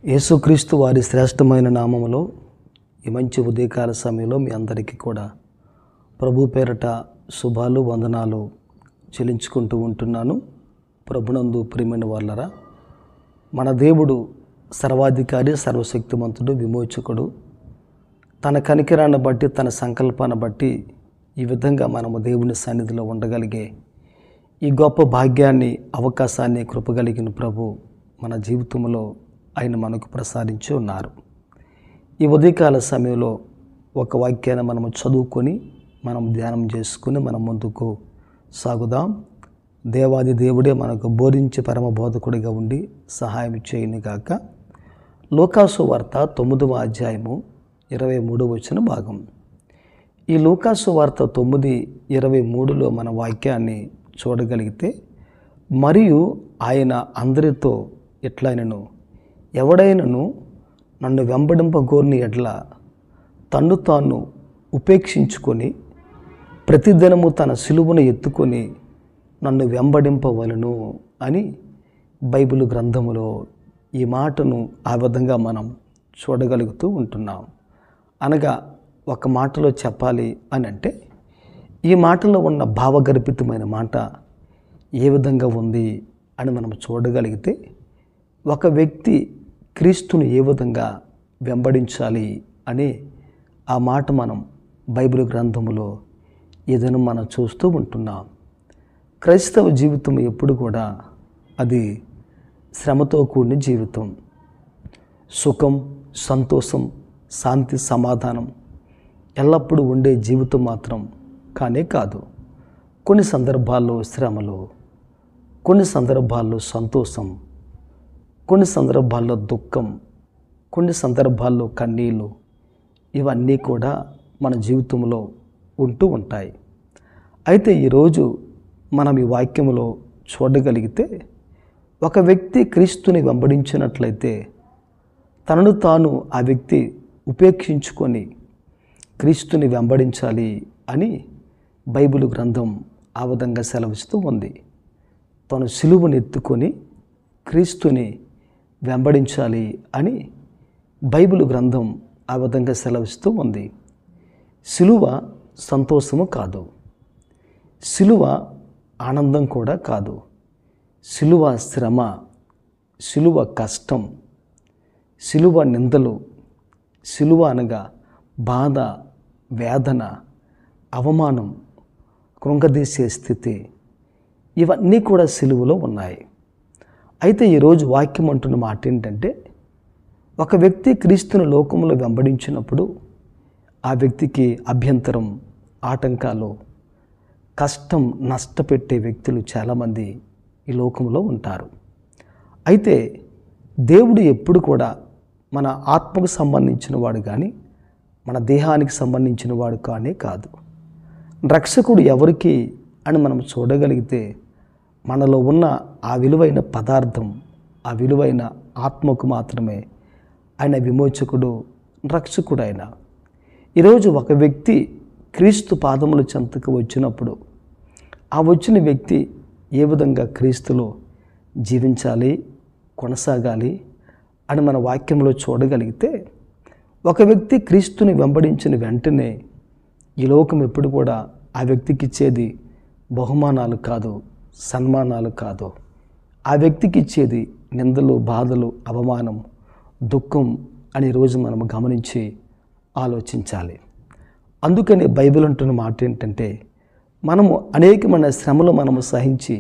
యేసుక్రీస్తు వారి శ్రేష్టమైన నామములో ఈ మంచి ఉదయకాల సమయంలో మీ అందరికీ కూడా ప్రభు పేరట శుభాలు వందనాలు చెల్లించుకుంటూ ఉంటున్నాను. ప్రభునందు ప్రియమైన వాళ్ళరా, మన దేవుడు సర్వాధికారి, సర్వశక్తిమంతుడు, విమోచకుడు. తన కనికరాన్ని బట్టి, తన సంకల్పాన్ని బట్టి ఈ విధంగా మనము దేవుని సన్నిధిలో ఉండగలిగే ఈ గొప్ప భాగ్యాన్ని, అవకాశాన్ని కృపగలిగిన ప్రభు మన జీవితంలో ఆయన మనకు ప్రసాదించి ఉన్నారు. ఈ ఉదయకాల సమయంలో ఒక వాక్యాన్ని మనము చదువుకొని మనం ధ్యానం చేసుకుని మనం ముందుకు సాగుదాం. దేవాది దేవుడే మనకు బోధించే పరమ బోధకుడిగా ఉండి సహాయం చేయని గాక. లూకాసు వార్త 9వ అధ్యాయము 23వ వచన భాగం. ఈ లూకాసు వార్త 9:23లో మన వాక్యాన్ని చూడగలిగితే, మరియు ఆయన అందరితో ఎట్లైనను, ఎవడైనను నన్ను వెంబడింపగోరిన ఎడ్ల తన్ను తాను ఉపేక్షించుకొని ప్రతిదినము తన సిలువను ఎత్తుకొని నన్ను వెంబడింపవలను అని బైబిల్ గ్రంథములో ఈ మాటను ఆ విధంగా మనం చూడగలుగుతూ ఉంటున్నాం. అనగా ఒక మాటలో చెప్పాలి అని అంటే, ఈ మాటలో ఉన్న భావగర్భితమైన మాట ఏ విధంగా ఉంది అని మనం చూడగలిగితే, ఒక వ్యక్తి క్రీస్తుని ఏ విధంగా వెంబడించాలి అని ఆ మాట మనం బైబిల్ గ్రంథములో ఏదైనా మనం చూస్తూ ఉంటున్నాం. క్రైస్తవ జీవితం ఎప్పుడు కూడా అది శ్రమతో కూడిన జీవితం. సుఖం, సంతోషం, శాంతి, సమాధానం ఎల్లప్పుడూ ఉండే జీవితం మాత్రం కానే కాదు. కొన్ని సందర్భాల్లో శ్రమలు, కొన్ని సందర్భాల్లో సంతోషం, కొన్ని సందర్భాల్లో దుఃఖం, కొన్ని సందర్భాల్లో కన్నీళ్ళు, ఇవన్నీ కూడా మన జీవితంలో ఉంటూ ఉంటాయి. అయితే ఈరోజు మనం ఈ వాక్యంలో చూడగలిగితే, ఒక వ్యక్తి క్రీస్తుని వెంబడించినట్లయితే తనను తాను ఆ వ్యక్తి ఉపేక్షించుకొని క్రీస్తుని వెంబడించాలి అని బైబిల్ గ్రంథం ఆ విధంగా సెలవిస్తూ ఉంది. తను సిలువను ఎత్తుకొని క్రీస్తుని వెంబడించాలి అని బైబిల్ గ్రంథం ఆ విధంగా సెలవిస్తూ ఉంది. సిలువ సంతోషము కాదు, సిలువ ఆనందం కూడా కాదు. సిలువ శ్రమ, సిలువ కష్టం, సిలువ నిందలు, సిలువ అనగా బాధ, వేదన, అవమానం, కృంగదీసే స్థితి, ఇవన్నీ కూడా సిలువలో ఉన్నాయి. అయితే ఈరోజు వాక్యం అంటున్న మాట ఏంటంటే, ఒక వ్యక్తి క్రీస్తుని లోకంలో వెంబడించినప్పుడు ఆ వ్యక్తికి అభ్యంతరం, ఆటంకాలు, కష్టం, నష్టపెట్టే వ్యక్తులు చాలామంది ఈ లోకంలో ఉంటారు. అయితే దేవుడు ఎప్పుడు కూడా మన ఆత్మకు సంబంధించిన వాడు కానీ, మన దేహానికి సంబంధించిన వాడు కానీ కాదు. రక్షకుడు ఎవరికి అని మనం చూడగలిగితే, మనలో ఉన్న ఆ విలువైన పదార్థం, ఆ విలువైన ఆత్మకు మాత్రమే ఆయన విమోచకుడు, రక్షకుడు. ఆయన ఈరోజు ఒక వ్యక్తి క్రీస్తు పాదముల చెంతకు వచ్చినప్పుడు ఆ వచ్చిన వ్యక్తి ఏ విధంగా క్రీస్తులో జీవించాలి, కొనసాగాలి అని మన వాక్యంలో చూడగలిగితే, ఒక వ్యక్తి క్రీస్తుని వెంబడించిన వెంటనే ఈ లోకం ఎప్పుడు కూడా ఆ వ్యక్తికి ఇచ్చేది బహుమానాలు కాదు, సన్మానాలు కాదు. ఆ వ్యక్తికి ఇచ్చేది నిందలు, బాధలు, అవమానం, దుఃఖం అని రోజు మనం గమనించి ఆలోచించాలి. అందుకని బైబిల్ అంటున్న మాట ఏంటంటే, మనము అనేకమైన శ్రమలు మనము సహించి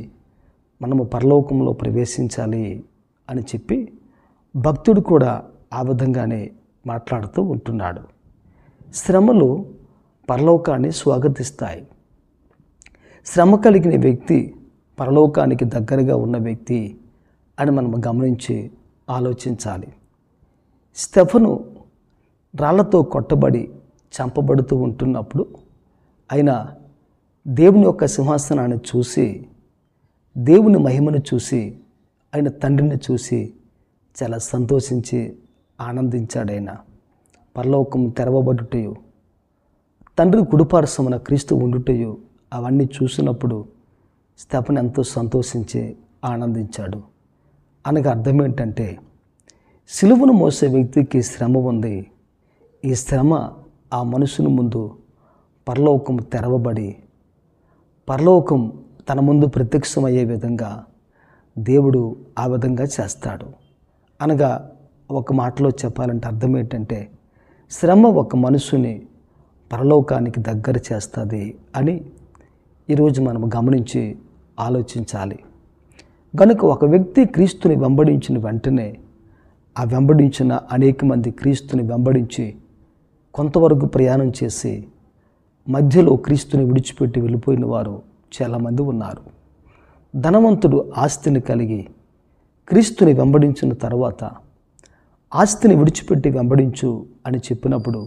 మనము పరలోకంలో ప్రవేశించాలి అని చెప్పి భక్తుడు కూడా ఆ విధంగానే మాట్లాడుతూ ఉంటున్నాడు. శ్రమలు పరలోకాన్ని స్వాగతిస్తాయి. శ్రమ కలిగిన వ్యక్తి పరలోకానికి దగ్గరగా ఉన్న వ్యక్తి అని మనం గమనించి ఆలోచించాలి. స్టెఫను రాళ్లతో కొట్టబడి చంపబడుతూ ఉంటున్నప్పుడు ఆయన దేవుని యొక్క సింహాసనాన్ని చూసి, దేవుని మహిమను చూసి, ఆయన తండ్రిని చూసి చాలా సంతోషించి ఆనందించాడు. ఆయన పరలోకం తెరవబడుటయు, తండ్రి కుడిపార్శ్వమున క్రీస్తు ఉండుటయు అవన్నీ చూసినప్పుడు స్టెఫను ఎంతో సంతోషించి ఆనందించాడు. అనగా అర్థం ఏంటంటే, సిలువను మోసే వ్యక్తికి శ్రమ ఉంది. ఈ శ్రమ ఆ మనుషుని ముందు పరలోకం తెరవబడి పరలోకం తన ముందు ప్రత్యక్షమయ్యే విధంగా దేవుడు ఆ విధంగా చేస్తాడు. అనగా ఒక మాటలో చెప్పాలంటే అర్థం ఏంటంటే, శ్రమ ఒక మనుషుని పరలోకానికి దగ్గర చేస్తుంది అని ఈరోజు మనం గమనించి ఆలోచించాలి. కనుక ఒక వ్యక్తి క్రీస్తుని వెంబడించిన వెంటనే ఆ వెంబడించిన అనేక మంది క్రీస్తుని వెంబడించి కొంతవరకు ప్రయాణం చేసి మధ్యలో క్రీస్తుని విడిచిపెట్టి వెళ్ళిపోయిన వారు చాలామంది ఉన్నారు. ధనవంతుడు ఆస్తిని కలిగి క్రీస్తుని వెంబడించిన తర్వాత ఆస్తిని విడిచిపెట్టి వెంబడించు అని చెప్పినప్పుడు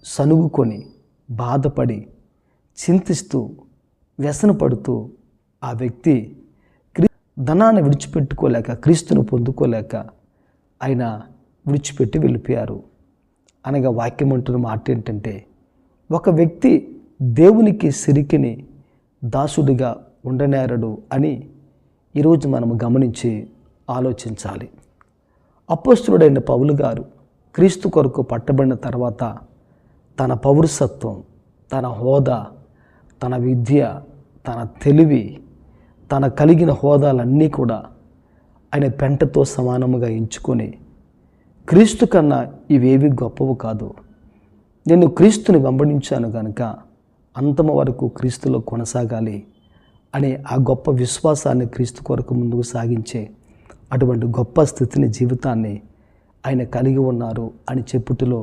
సనుగుకొని బాధపడి చింతిస్తూ వ్యసనపడుతూ ఆ వ్యక్తి ధనాన్ని విడిచిపెట్టుకోలేక క్రీస్తును పొందుకోలేక ఆయన విడిచిపెట్టి వెళ్ళిపోయారు. అనగా వాక్యం అంటున్న మాట ఏంటంటే, ఒక వ్యక్తి దేవునికి సిరికిని దాసుడిగా ఉండనేరడు అని ఈరోజు మనం గమనించి ఆలోచించాలి. అపోస్తలుడైన పౌలు గారు క్రీస్తు కొరకు పట్టబడిన తర్వాత తన పౌరసత్వం, తన హోదా, తన విద్య, తన తెలివి, తన కలిగిన హోదాలన్నీ కూడా ఆయన పెంటతో సమానముగా ఎంచుకొని క్రీస్తు కన్నా ఇవేవి గొప్పవి కాదు, నేను క్రీస్తుని వెంబడించాను కనుక అంతము వరకు క్రీస్తులో కొనసాగాలి అనే ఆ గొప్ప విశ్వాసాన్ని క్రీస్తు కొరకు ముందుకు సాగించే అటువంటి గొప్ప స్థితిని, జీవితాన్ని ఆయన కలిగి ఉన్నారు అని చెప్పుటలో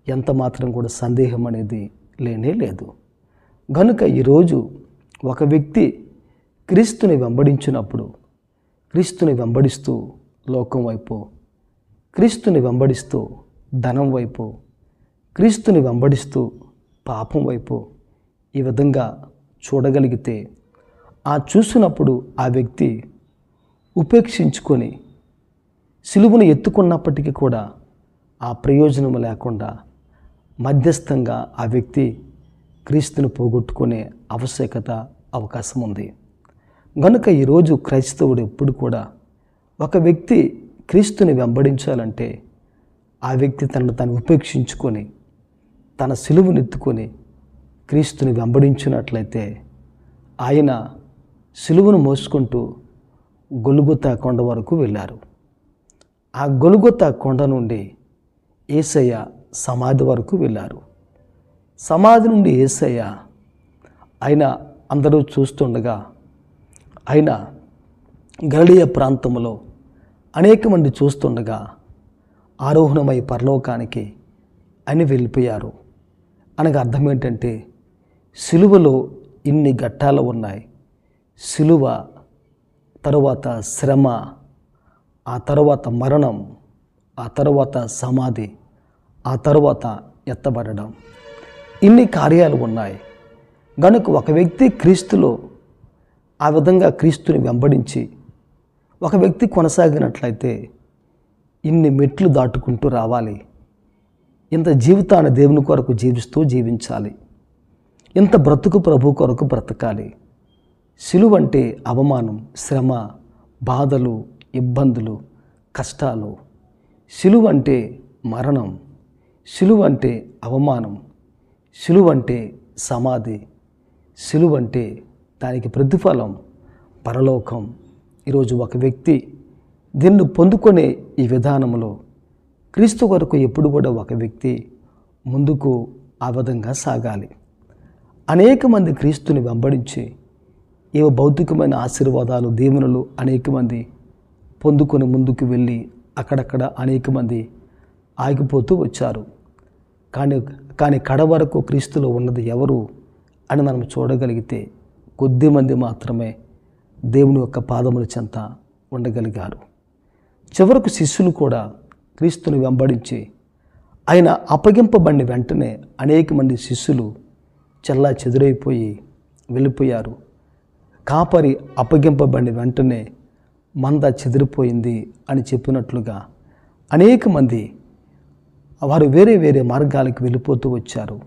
ఎంత మాత్రం కూడా సందేహం అనేది లేనే లేదు. కనుక ఈరోజు ఒక వ్యక్తి క్రీస్తుని వెంబడించినప్పుడు, క్రీస్తుని వెంబడిస్తూ లోకం వైపు, క్రీస్తుని వెంబడిస్తూ ధనం వైపు, క్రీస్తుని వెంబడిస్తూ పాపం వైపు ఈ విధంగా చూడగలిగితే, ఆ చూసినప్పుడు ఆ వ్యక్తి ఉపేక్షించుకొని సిలువను ఎత్తుకున్నప్పటికీ కూడా ఆ ప్రయోజనం లేకుండా మధ్యస్థంగా ఆ వ్యక్తి క్రీస్తుని పోగొట్టుకునే అవకాశం ఉంది. కనుక ఈరోజు క్రైస్తవుడు ఎప్పుడు కూడా ఒక వ్యక్తి క్రీస్తుని వెంబడించాలంటే ఆ వ్యక్తి తనను తాను ఉపేక్షించుకొని తన సిలువను ఎత్తుకొని క్రీస్తుని వెంబడించినట్లయితే ఆయన సిలువను మోసుకుంటూ గొల్గొతా కొండ వరకు వెళ్ళారు. ఆ గొల్గొతా కొండ నుండి యేసయ్య సమాధి వరకు వెళ్ళారు. సమాధి నుండి యేసయ్య ఆయన అందరూ చూస్తుండగా ఆయన గలిలయ ప్రాంతంలో అనేక మంది చూస్తుండగా ఆరోహణమై పరలోకానికి అని వెళ్ళిపోయారు. అనగా అర్థం ఏంటంటే, సిలువలో ఇన్ని ఘట్టాలు ఉన్నాయి. సిలువ తరువాత శ్రమ, ఆ తరువాత మరణం, ఆ తరువాత సమాధి, ఆ తరువాత ఎత్తబడడం, ఇన్ని కార్యాలు ఉన్నాయి. కనుక ఒక వ్యక్తి క్రీస్తులో ఆ విధంగా క్రీస్తుని వెంబడించి ఒక వ్యక్తి కొనసాగినట్లయితే ఇన్ని మెట్లు దాటుకుంటూ రావాలి. ఇంత జీవితాన్ని దేవుని కొరకు జీవించాలి. ఇంత బ్రతుకు ప్రభు కొరకు బ్రతకాలి. సిలువ అంటే అవమానం, శ్రమ, బాధలు, ఇబ్బందులు, కష్టాలు. సిలువ అంటే మరణం, సిలువ అంటే అవమానం, సిలువ అంటే సమాధి, సిలువ అంటే దానికి ప్రతిఫలం పరలోకం. ఈరోజు ఒక వ్యక్తి దీన్ని పొందుకునే ఈ విధానంలో క్రీస్తు కొరకు ఎప్పుడు కూడా ఒక వ్యక్తి ముందుకు ఆ విధంగా సాగాలి. అనేక మంది క్రీస్తుని వెంబడించి ఏవో భౌతికమైన ఆశీర్వాదాలు, దీవెనలు అనేక మంది పొందుకొని ముందుకు వెళ్ళి అక్కడక్కడ అనేక మంది ఆగిపోతూ వచ్చారు. కానీ కడ వరకు క్రీస్తులో ఉన్నది ఎవరు అని మనం చూడగలిగితే కొద్దిమంది మాత్రమే దేవుని యొక్క పాదముల చెంత ఉండగలిగారు. చివరకు శిష్యులు కూడా క్రీస్తుని వెంబడించి ఆయన అప్పగింపబడిన వెంటనే అనేక మంది శిష్యులు చెల్లా చెదురైపోయి వెళ్ళిపోయారు. కాపరి అప్పగింపబడిన వెంటనే మంద చెదిరిపోయింది అని చెప్పినట్లుగా అనేక మంది వారు వేరే వేరే మార్గాలకు వెళ్ళిపోతూ వచ్చారు.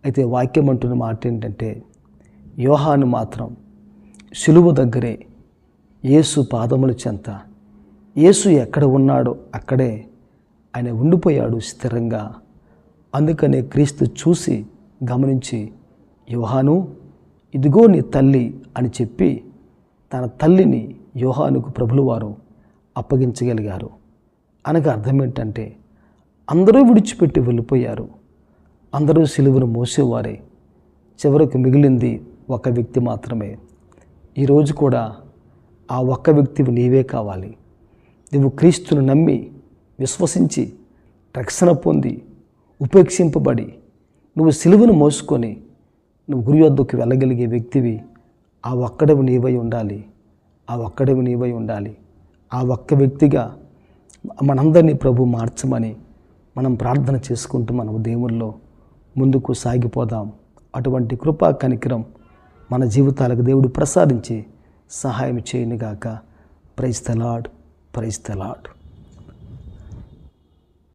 అయితే వాక్యం అంటున్న మాట ఏంటంటే, యోహాను మాత్రం సిలువ దగ్గరే యేసు పాదముల చెంత యేసు ఎక్కడ ఉన్నాడో అక్కడే ఆయన ఉండిపోయాడు స్థిరంగా. అందుకనే క్రీస్తు చూసి గమనించి, యోహాను, ఇదిగో నీ తల్లి అని చెప్పి తన తల్లిని యోహానుకు ప్రభులవారు అప్పగించగలిగారు. అనగా అర్థం ఏంటంటే, అందరూ విడిచిపెట్టి వెళ్ళిపోయారు. అందరూ సిలువను మోసేవారే. చివరకు మిగిలింది ఒక వ్యక్తి మాత్రమే. ఈరోజు కూడా ఆ ఒక్క వ్యక్తివి నీవే కావాలి. నువ్వు క్రీస్తును నమ్మి విశ్వసించి రక్షణ పొంది ఉపేక్షింపబడి నువ్వు సిలువను మోసుకొని నువ్వు గురి వద్దకు వెళ్ళగలిగే వ్యక్తివి ఆ ఒక్కడవి నీవై ఉండాలి. ఆ ఒక్కడవి నీవై ఉండాలి. ఆ ఒక్క వ్యక్తిగా మనందరినీ ప్రభు మార్చమని మనం ప్రార్థన చేసుకుంటూ మనం దేవుల్లో ముందుకు సాగిపోదాం. అటువంటి కృపా కనికరం మన జీవితాలకు దేవుడు ప్రసాదించి సహాయం చేయనుగాక. Praise the Lord, praise the lord.